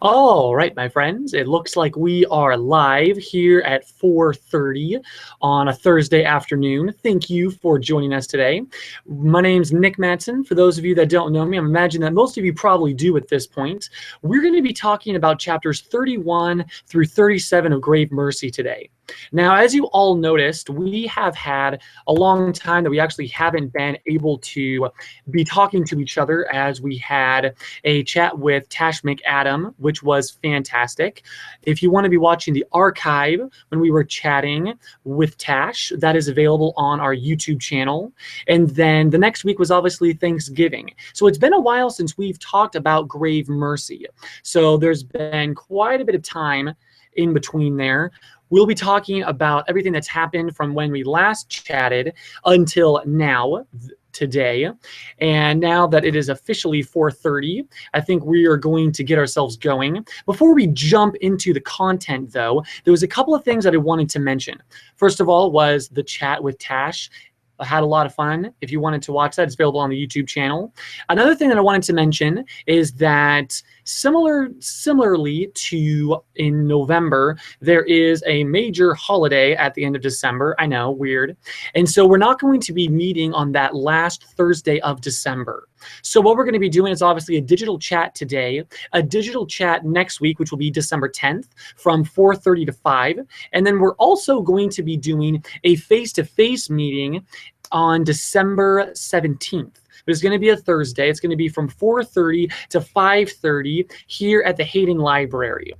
All right, my friends, it looks like we are live here at 4:30 on a Thursday afternoon. Thank you for joining us today. My name's Nick Matson. For those of you that don't know me, I imagine that most of you probably do at this point. We're going to be talking about chapters 31 through 37 of Grave Mercy today. Now, as you all noticed, we have had a long time that we actually haven't been able to be talking to each other, as we had a chat with Tash McAdam, which was fantastic. If you want to be watching the archive when we were chatting with Tash, that is available on our YouTube channel. And then the next week was obviously Thanksgiving. So it's been a while since we've talked about Grave Mercy. So there's been quite a bit of time in between there. We'll be talking about everything that's happened from when we last chatted until now, today. And now that it is officially 4:30, I think we are going to get ourselves going. Before we jump into the content, though, there was a couple of things that I wanted to mention. First of all was the chat with Tash. I had a lot of fun. If you wanted to watch that, it's available on the YouTube channel. Another thing that I wanted to mention is that similarly to in November, there is a major holiday at the end of December. I know, weird. And so we're not going to be meeting on that last Thursday of December. So what we're going to be doing is obviously a digital chat today, a digital chat next week, which will be December 10th from 4:30 to 5. And then we're also going to be doing a face-to-face meeting on December 17th. It's going to be a Thursday. It's going to be from 4:30 to 5:30 here at the Hayden Library.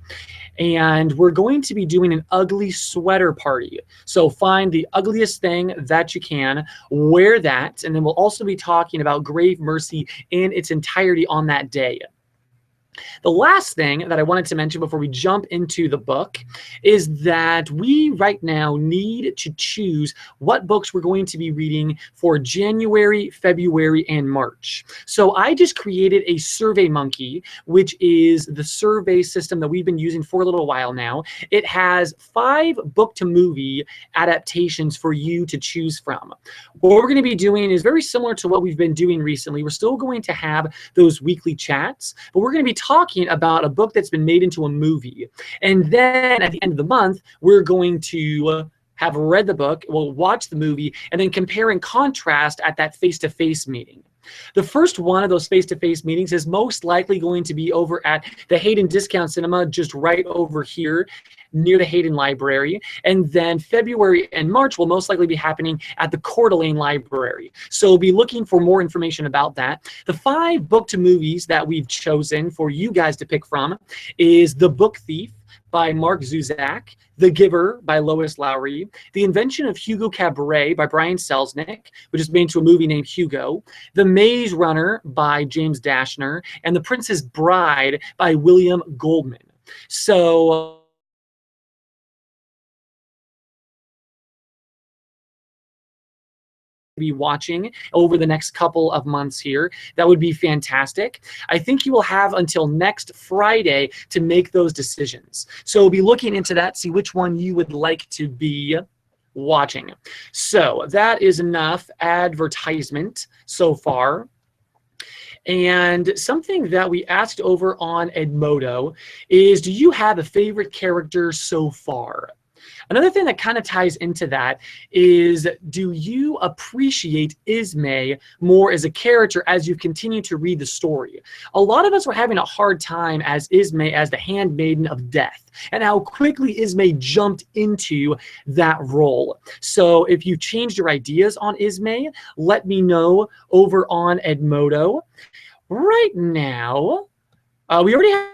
And we're going to be doing an ugly sweater party. So find the ugliest thing that you can, wear that, and then we'll also be talking about Grave Mercy in its entirety on that day. The last thing that I wanted to mention before we jump into the book is that we right now need to choose what books we're going to be reading for January, February, and March. So I just created a Survey Monkey, which is the survey system that we've been using for a little while now. It has 5 book-to-movie adaptations for you to choose from. What we're going to be doing is very similar to what we've been doing recently. We're still going to have those weekly chats, but we're going to be talking about a book that's been made into a movie. And then at the end of the month, we're going to have read the book, we'll watch the movie, and then compare and contrast at that face-to-face meeting. The first one of those face-to-face meetings is most likely going to be over at the Hayden Discount Cinema, just right over here near the Hayden Library. And then February and March will most likely be happening at the Coeur d'Alene Library. So be looking for more information about that. The 5 book-to-movies that we've chosen for you guys to pick from is The Book Thief by Mark Zuzak, The Giver by Lois Lowry, The Invention of Hugo Cabaret by Brian Selznick, which is made into a movie named Hugo, The Maze Runner by James Dashner, and The Princess Bride by William Goldman. So be watching over the next couple of months here. That would be fantastic. I think you will have until next Friday to make those decisions. So be looking into that, see which one you would like to be watching. So that is enough advertisement so far. And something that we asked over on Edmodo is, do you have a favorite character so far? Another thing that kind of ties into that is, do you appreciate Ismay more as a character as you continue to read the story? A lot of us were having a hard time as Ismay as the handmaiden of death, and how quickly Ismay jumped into that role. So if you changed your ideas on Ismay, let me know over on Edmodo. Right now, we already have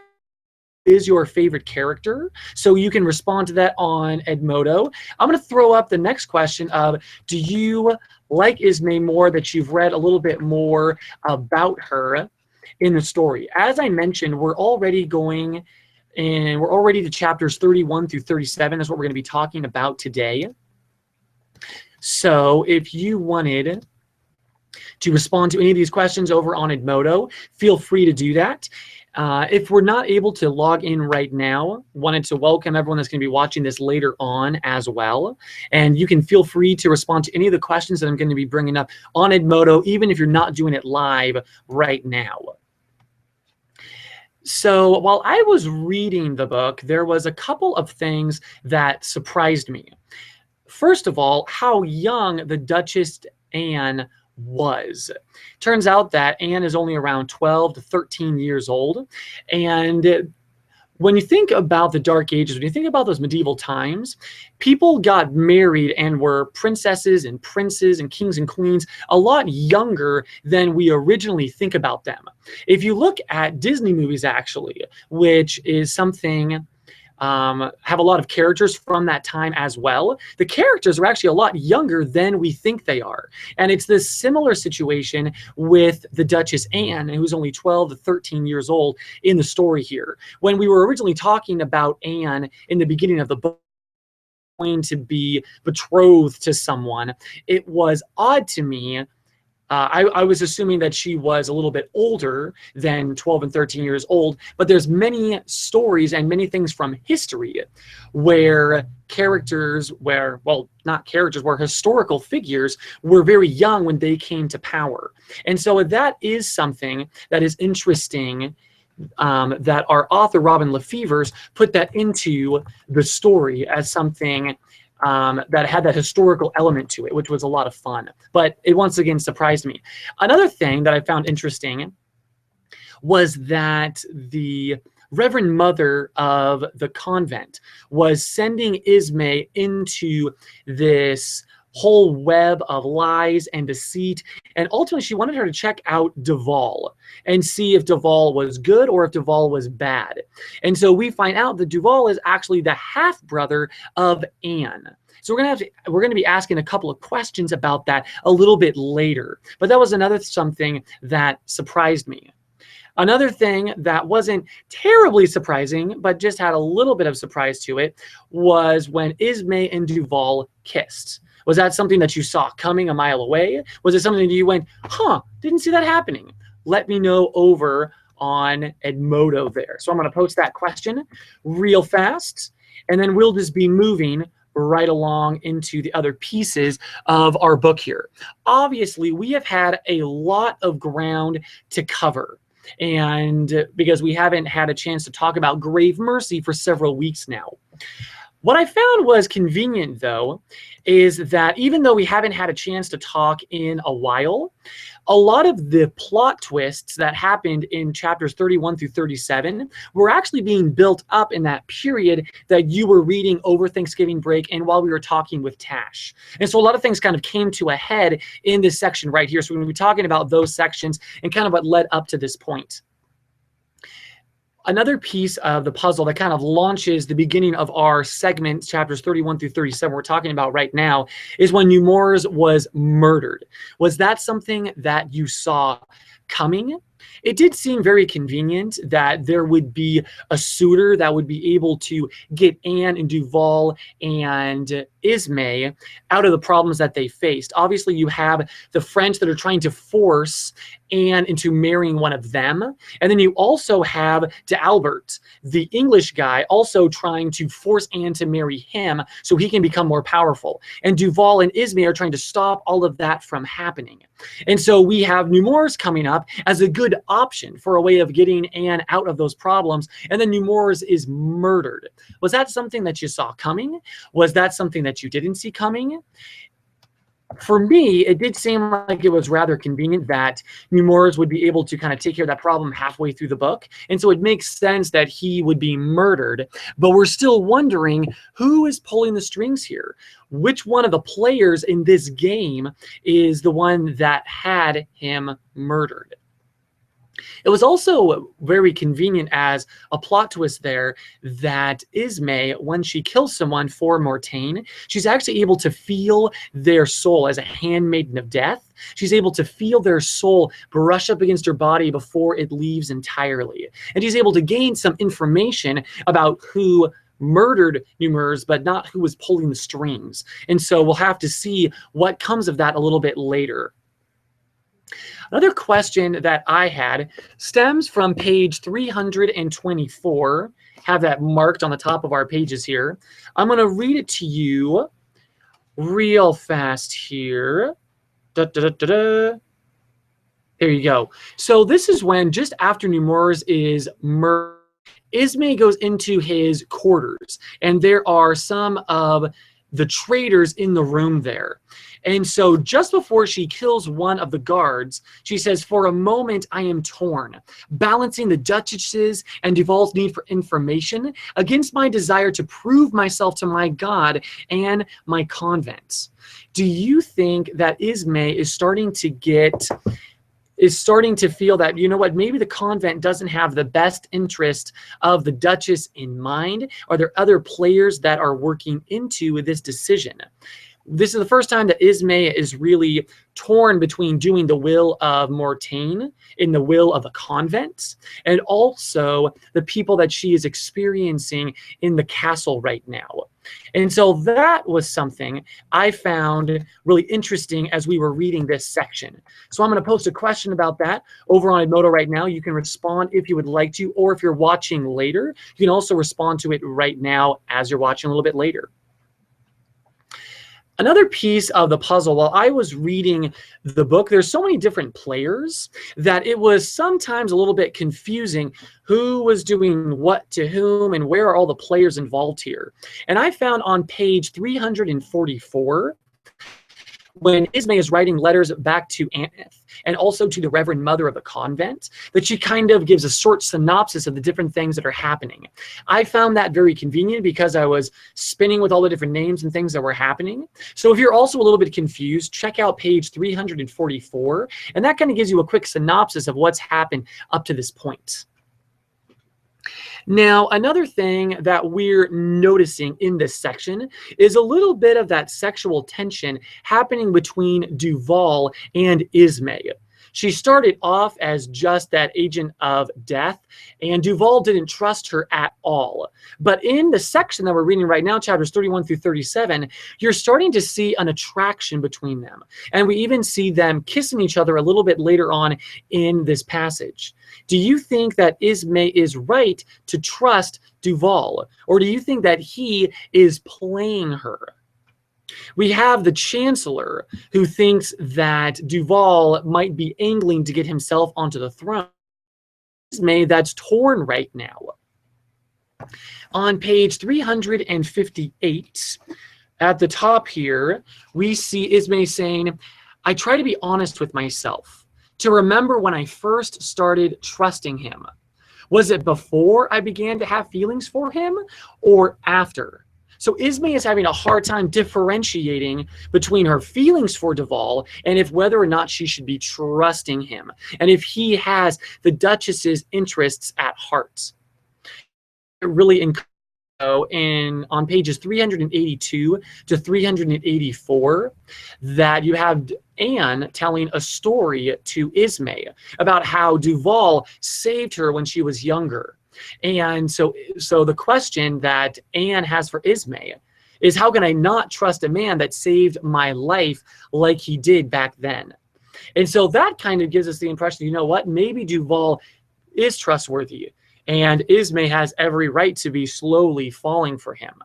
is your favorite character, so you can respond to that on Edmodo. I'm going to throw up the next question of, do you like Ismay more that you've read a little bit more about her in the story? As I mentioned, we're already going and we're already to chapters 31 through 37. That's what we're going to be talking about today. So if you wanted to respond to any of these questions over on Edmodo, feel free to do that. If we're not able to log in right now, wanted to welcome everyone that's going to be watching this later on as well. And you can feel free to respond to any of the questions that I'm going to be bringing up on Edmodo, even if you're not doing it live right now. So while I was reading the book, there was a couple of things that surprised me. First of all, how young the Duchess Anne was. Turns out that Anne is only around 12 to 13 years old. And when you think about the Dark Ages, when you think about those medieval times, people got married and were princesses and princes and kings and queens a lot younger than we originally think about them. If you look at Disney movies, actually, which is something have a lot of characters from that time as well. The characters are actually a lot younger than we think they are. And it's this similar situation with the Duchess Anne, who's only 12 to 13 years old in the story here. When we were originally talking about Anne in the beginning of the book, going to be betrothed to someone, it was odd to me. I was assuming that she was a little bit older than 12 and 13 years old, but there's many stories and many things from history where characters, where historical figures were very young when they came to power. And so that is something that is interesting, that our author, Robin Lefevers, put that into the story as something that had that historical element to it, which was a lot of fun. But it once again surprised me. Another thing that I found interesting was that the Reverend Mother of the convent was sending Ismay into this whole web of lies and deceit. And ultimately, she wanted her to check out Duvall and see if Duvall was good or if Duvall was bad. And so we find out that Duvall is actually the half-brother of Anne. So we're going to be asking a couple of questions about that a little bit later. But that was another something that surprised me. Another thing that wasn't terribly surprising, but just had a little bit of surprise to it, was when Ismay and Duvall kissed. Was that something that you saw coming a mile away? Was it something that you went, didn't see that happening? Let me know over on Edmodo there. So I'm going to post that question real fast, and then we'll just be moving right along into the other pieces of our book here. Obviously, we have had a lot of ground to cover, and because we haven't had a chance to talk about Grave Mercy for several weeks now. What I found was convenient, though, is that even though we haven't had a chance to talk in a while, a lot of the plot twists that happened in chapters 31 through 37 were actually being built up in that period that you were reading over Thanksgiving break and while we were talking with Tash. And so a lot of things kind of came to a head in this section right here. So we're going to be talking about those sections and kind of what led up to this point. Another piece of the puzzle that kind of launches the beginning of our segment, chapters 31 through 37, we're talking about right now, is when Nemours was murdered. Was that something that you saw coming? It did seem very convenient that there would be a suitor that would be able to get Anne and Duvall and Ismay out of the problems that they faced. Obviously, you have the French that are trying to force Anne into marrying one of them. And then you also have D'Albert, the English guy, also trying to force Anne to marry him so he can become more powerful. And Duvall and Ismay are trying to stop all of that from happening. And so we have Nemours coming up as a good option for a way of getting Anne out of those problems. And then Nemours is murdered. Was that something that you saw coming? Was that something that you didn't see coming? For me, it did seem like it was rather convenient that Nemours would be able to kind of take care of that problem halfway through the book. And so it makes sense that he would be murdered. But we're still wondering who is pulling the strings here. Which one of the players in this game is the one that had him murdered? It was also very convenient as a plot twist there that Ismay, when she kills someone for Mortain, she's actually able to feel their soul as a handmaiden of death. She's able to feel their soul brush up against her body before it leaves entirely. And she's able to gain some information about who murdered Nemours, but not who was pulling the strings. And so we'll have to see what comes of that a little bit later. Another question that I had stems from page 324. Have that marked on the top of our pages here. I'm going to read it to you real fast here. There you go. So this is when, just after Nemours is murdered, Ismay goes into his quarters, and there are some of the traitors in the room there. And so just before she kills one of the guards, she says, "For a moment, I am torn, balancing the Duchess's and Duvall's need for information against my desire to prove myself to my God and my convent." Do you think that Ismay is starting to feel that, you know what, maybe the convent doesn't have the best interest of the Duchess in mind? Are there other players that are working into this decision? This is the first time that Ismay is really torn between doing the will of Mortain in the will of the convent, and also the people that she is experiencing in the castle right now. And so that was something I found really interesting as we were reading this section. So I'm going to post a question about that over on Edmodo right now. You can respond if you would like to, or if you're watching later, you can also respond to it right now as you're watching a little bit later. Another piece of the puzzle, while I was reading the book, there's so many different players that it was sometimes a little bit confusing who was doing what to whom and where are all the players involved here. And I found on page 344, when Ismay is writing letters back to Aneth and also to the Reverend Mother of the convent, that she kind of gives a short synopsis of the different things that are happening. I found that very convenient because I was spinning with all the different names and things that were happening. So if you're also a little bit confused, check out page 344, and that kind of gives you a quick synopsis of what's happened up to this point. Now, another thing that we're noticing in this section is a little bit of that sexual tension happening between Duvall and Ismay. She started off as just that agent of death, and Duvall didn't trust her at all. But in the section that we're reading right now, chapters 31 through 37, you're starting to see an attraction between them. And we even see them kissing each other a little bit later on in this passage. Do you think that Ismay is right to trust Duvall, or do you think that he is playing her? We have the Chancellor, who thinks that Duvall might be angling to get himself onto the throne. Ismay that's torn right now. On page 358, at the top here, we see Ismay saying, "I try to be honest with myself, to remember when I first started trusting him. Was it before I began to have feelings for him, or after?" So Ismay is having a hard time differentiating between her feelings for Duvall and if whether or not she should be trusting him, and if he has the Duchess's interests at heart. It really on pages 382 to 384 that you have Anne telling a story to Ismay about how Duvall saved her when she was younger. And so the question that Anne has for Ismay is, how can I not trust a man that saved my life like he did back then? And so that kind of gives us the impression, you know what, maybe Duvall is trustworthy, and Ismay has every right to be slowly falling for him.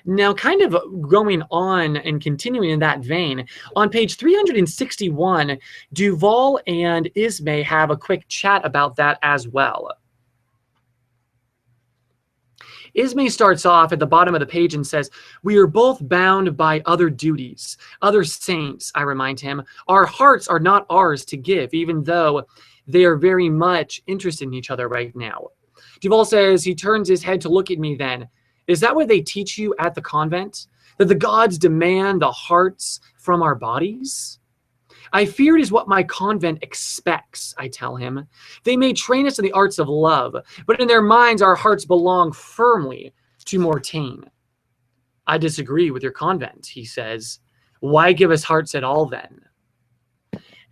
Now, kind of going on and continuing in that vein, on page 361, Duvall and Ismay have a quick chat about that as well. Ismay starts off at the bottom of the page and says, "We are both bound by other duties, other saints," I remind him. "Our hearts are not ours to give, even though they are very much interested in each other right now." Duvall says, he turns his head to look at me then. "Is that what they teach you at the convent? That the gods demand the hearts from our bodies?" "I fear it is what my convent expects," I tell him. "They may train us in the arts of love, but in their minds our hearts belong firmly to Mortain." "I disagree with your convent," he says. "Why give us hearts at all then?"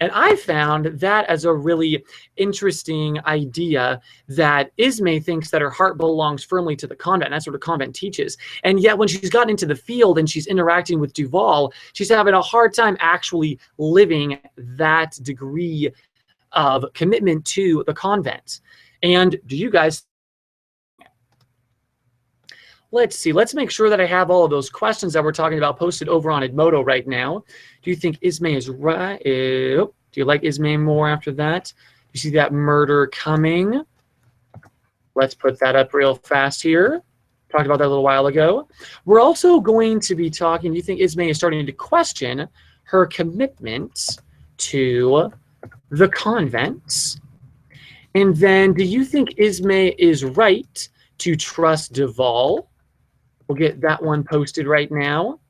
And I found that as a really interesting idea, that Ismay thinks that her heart belongs firmly to the convent. That's what the convent teaches. And yet when she's gotten into the field and she's interacting with Duvall, she's having a hard time actually living that degree of commitment to the convent. And do you guys... Let's see. Let's make sure that I have all of those questions that we're talking about posted over on Edmodo right now. Do you think Ismay is right? Do you like Ismay more after that? You see that murder coming? Let's put that up real fast here. Talked about that a little while ago. We're also going to be talking, do you think Ismay is starting to question her commitment to the convent? And then, do you think Ismay is right to trust Duvall? We'll get that one posted right now.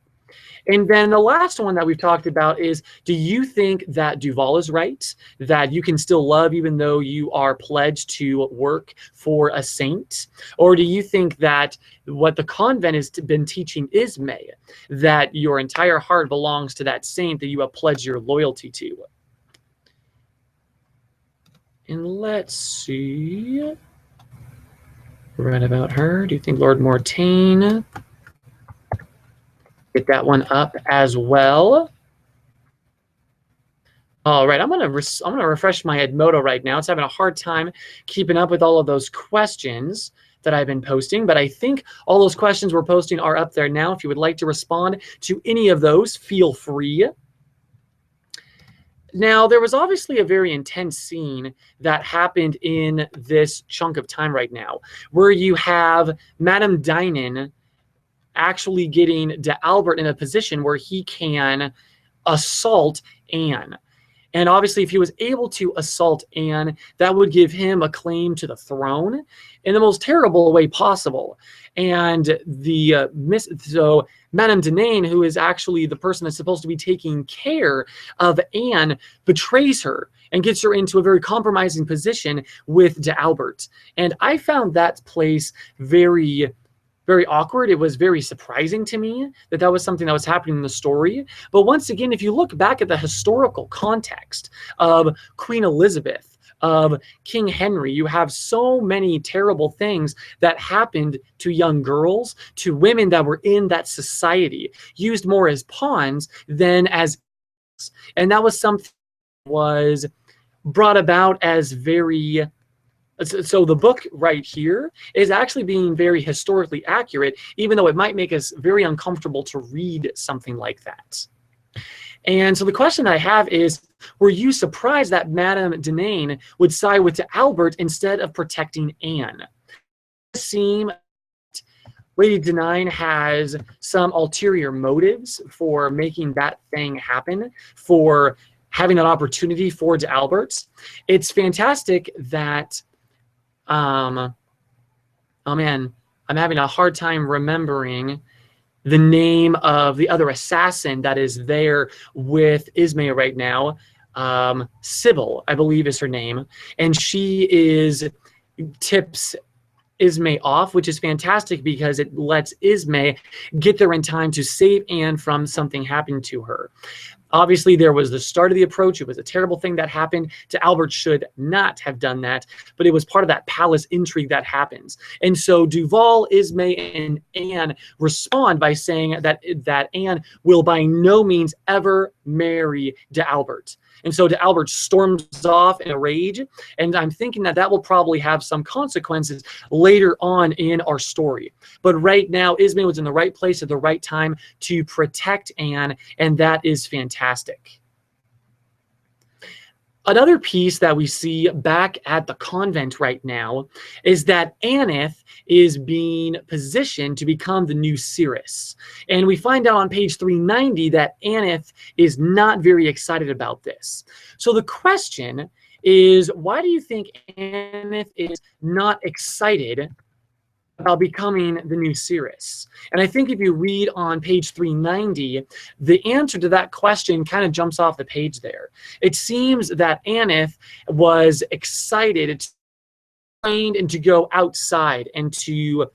And then the last one that we've talked about is, do you think that Duvall is right, that you can still love even though you are pledged to work for a saint? Or do you think that what the convent has been teaching Ismay, that your entire heart belongs to that saint that you have pledged your loyalty to? And let's see. Right about her. Do you think Lord Mortain? Get that one up as well. All right, I'm gonna refresh my Edmodo right now. It's having a hard time keeping up with all of those questions that I've been posting, but I think all those questions we're posting are up there now. If you would like to respond to any of those, feel free. Now, there was obviously a very intense scene that happened in this chunk of time right now, where you have Madame Dinan actually getting D'Albert in a position where he can assault Anne. And obviously, if he was able to assault Anne, that would give him a claim to the throne in the most terrible way possible. And so Madame Dinan, who is actually the person that's supposed to be taking care of Anne, betrays her and gets her into a very compromising position with D'Albert. And I found that place very awkward. It was very surprising to me that that was something that was happening in the story. But once again, if you look back at the historical context of Queen Elizabeth, of King Henry, you have so many terrible things that happened to young girls, to women that were in that society, used more as pawns than as, and that was something that was brought about as very. So the book right here is actually being very historically accurate, even though it might make us very uncomfortable to read something like that. And so the question I have is, were you surprised that Madame Dinan would side with D'Albert instead of protecting Anne? It seems Lady Dinan has some ulterior motives for making that thing happen, for having that opportunity for D'Albert. It's fantastic that oh man, I'm having a hard time remembering the name of the other assassin that is there with Ismay right now. Sybil, I believe, is her name, and she tips Ismay off, which is fantastic because it lets Ismay get there in time to save Anne from something happening to her. Obviously, there was the start of the approach. It was a terrible thing that happened. D'Albert should not have done that, but it was part of that palace intrigue that happens. And so Duvall, Ismay, and Anne respond by saying that Anne will by no means ever marry D'Albert. And so D'Albert storms off in a rage, and I'm thinking that that will probably have some consequences later on in our story. But right now, Ismay was in the right place at the right time to protect Anne, and that is fantastic. Another piece that we see back at the convent right now is that Aneth is being positioned to become the new Seeress. And we find out on page 390 that Aneth is not very excited about this. So the question is, why do you think Aneth is not excited about becoming the new Seeress? And I think if you read on page 390, the answer to that question kind of jumps off the page there. It seems that Aneth was excited to train and to go outside and to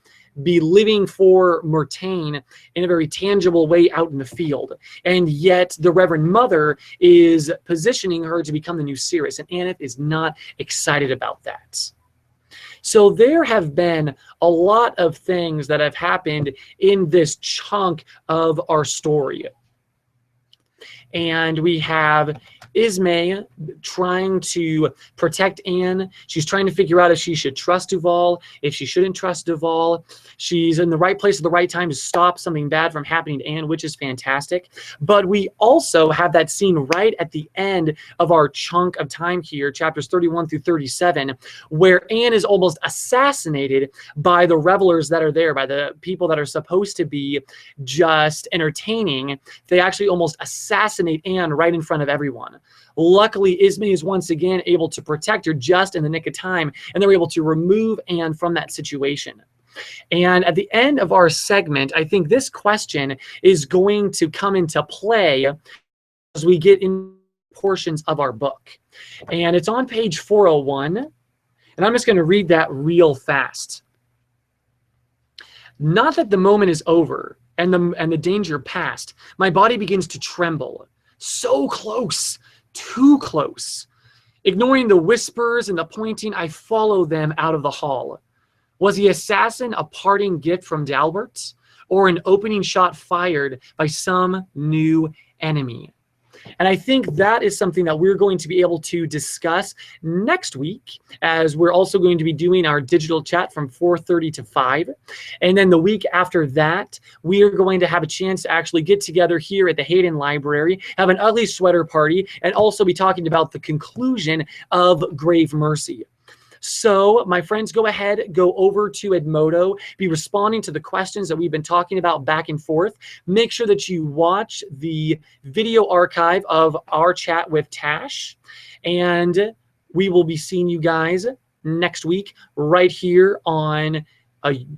be living for Mortain in a very tangible way out in the field. And yet the Reverend Mother is positioning her to become the new Seeress, and Aneth is not excited about that. So there have been a lot of things that have happened in this chunk of our story. And we have Ismay trying to protect Anne. She's trying to figure out if she should trust Duvall, if she shouldn't trust Duvall. She's in the right place at the right time to stop something bad from happening to Anne, which is fantastic. But we also have that scene right at the end of our chunk of time here, chapters 31 through 37, where Anne is almost assassinated by the revelers that are there, by the people that are supposed to be just entertaining. They actually almost assassinate Anne right in front of everyone. Luckily, Ismay is once again able to protect her just in the nick of time, and they're able to remove Anne from that situation. And at the end of our segment, I think this question is going to come into play as we get in portions of our book. And it's on page 401, and I'm just going to read that real fast. Not that the moment is over and the danger past, my body begins to tremble. So close, too close. Ignoring the whispers and the pointing, I follow them out of the hall. Was the assassin a parting gift from Dalbert, or an opening shot fired by some new enemy? And I think that is something that we're going to be able to discuss next week, as we're also going to be doing our digital chat from 4:30 to 5. And then the week after that, we are going to have a chance to actually get together here at the Hayden Library, have an ugly sweater party, and also be talking about the conclusion of Grave Mercy. So, my friends, go ahead, go over to Edmodo, be responding to the questions that we've been talking about back and forth. Make sure that you watch the video archive of our chat with Tash, and we will be seeing you guys next week right here on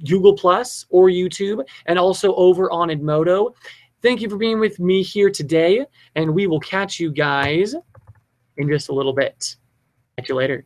Google Plus or YouTube, and also over on Edmodo. Thank you for being with me here today, and we will catch you guys in just a little bit. Catch you later.